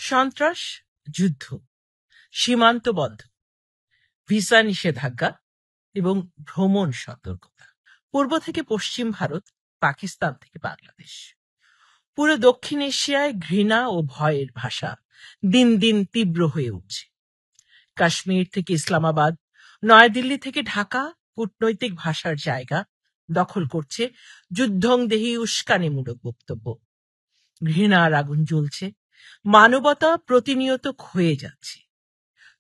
সন্ত্রাস, যুদ্ধ, সীমান্ত বন্ধ, ভিসা নিষেধাজ্ঞা এবং ভ্রমণ সতর্কতা। পূর্ব থেকে পশ্চিম ভারত, পাকিস্তান থেকে বাংলাদেশ, পুরো দক্ষিণ এশিয়ায় ঘৃণা ও ভয়ের ভাষা দিন দিন তীব্র হয়ে উঠছে। কাশ্মীর থেকে ইসলামাবাদ, নয়াদিল্লি থেকে ঢাকা কূটনৈতিক ভাষার জায়গা দখল করছে যুদ্ধংদেহী উস্কানিমূলক বক্তব্য। ঘৃণার আগুন জ্বলছে, মানবতা প্রতিনিয়ত ক্ষয়ে যাচ্ছে,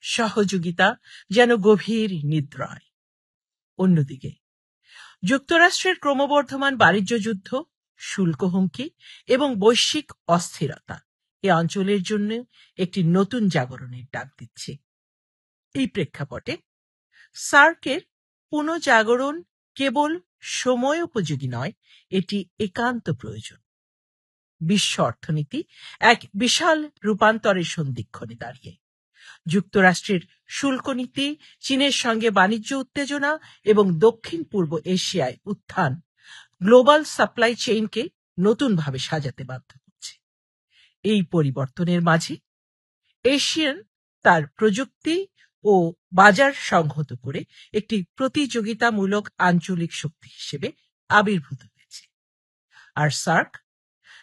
সহযোগিতা যেন গভীর নিদ্রায়। অন্যদিকে যুক্তরাষ্ট্রের ক্রমবর্ধমান বাণিজ্য যুদ্ধ, শুল্ক হুমকি এবং বৈশ্বিক অস্থিরতা এ অঞ্চলের জন্য একটি নতুন জাগরণের ডাক দিচ্ছে। এই প্রেক্ষাপটে সার্কের পুনঃজাগরণ কেবল সময় উপযোগী নয়, এটি একান্ত প্রয়োজন। বিশ্ব অর্থনীতি এক বিশাল রূপান্তরের সন্ধিক্ষণে দাঁড়িয়ে। যুক্তরাষ্ট্রের শুল্ক নীতি, চীনের সঙ্গে বাণিজ্য উত্তেজনা এবং দক্ষিণ পূর্ব এশিয়ায় উত্থান গ্লোবাল সাপ্লাই চেইনকে নতুনভাবে সাজাতে বাধ্য করছে। এই পরিবর্তনের মাঝে এশিয়ান তার প্রযুক্তি ও বাজার সংহত করে একটি প্রতিযোগিতামূলক আঞ্চলিক শক্তি হিসেবে আবির্ভূত হয়েছে। আর সার্ক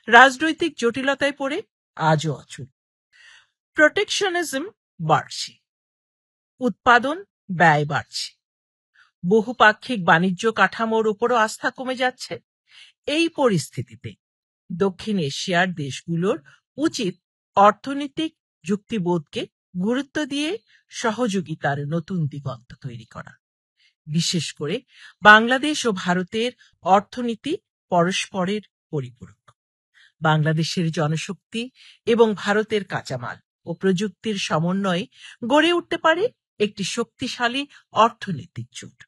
রাজনৈতিক জটিলতায় পড়ে আজও অচল। প্রোটেকশনিজম বাড়ছে, উৎপাদন ব্যয় বাড়ছে, বহুপাক্ষিক বাণিজ্য কাঠামোর উপরও আস্থা কমে যাচ্ছে। এই পরিস্থিতিতে দক্ষিণ এশিয়ার দেশগুলোর উচিত অর্থনৈতিক যুক্তিবোধকে গুরুত্ব দিয়ে সহযোগিতার নতুন দিগন্ত তৈরি করা। বিশেষ করে বাংলাদেশ ও ভারতের অর্থনীতি পরস্পরের পরিপূরক। বাংলাদেশের জনশক্তি এবং ভারতের কাঁচামাল ও প্রযুক্তির সমন্বয়ে গড়ে উঠতে পারে একটি শক্তিশালী অর্থনৈতিক জোট।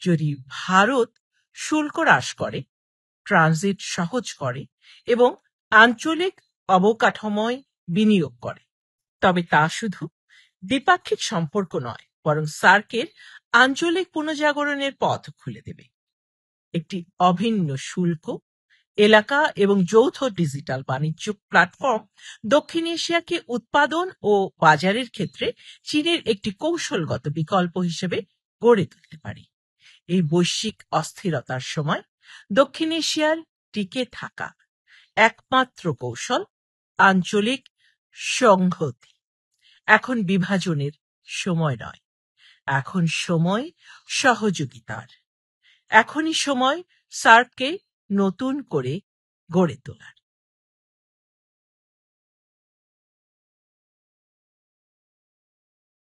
যদি ভারত শুল্ক হ্রাস করে, ট্রানজিট সহজ করে এবং আঞ্চলিক অবকাঠামোয় বিনিয়োগ করে, তবে তা শুধু দ্বিপাক্ষিক সম্পর্ক নয়, বরং সার্কের আঞ্চলিক পুনঃজাগরণের পথ খুলে দেবে। একটি অভিন্ন শুল্ক এলাকা এবং যৌথ ডিজিটাল বাণিজ্য প্ল্যাটফর্ম দক্ষিণ এশিয়াকে উৎপাদন ও বাজারের ক্ষেত্রে চীনের একটি কৌশলগত বিকল্প হিসেবে গড়ে তুলতে পারে। এই বৈশ্বিক অস্থিরতার সময় দক্ষিণ এশিয়ার টিকে থাকা একমাত্র কৌশল আঞ্চলিক সংহতি। এখন বিভাজনের সময় নয়, এখন সময় সহযোগিতার। এখনই সময় সার্ককে নতুন করে গড়ে তোলার।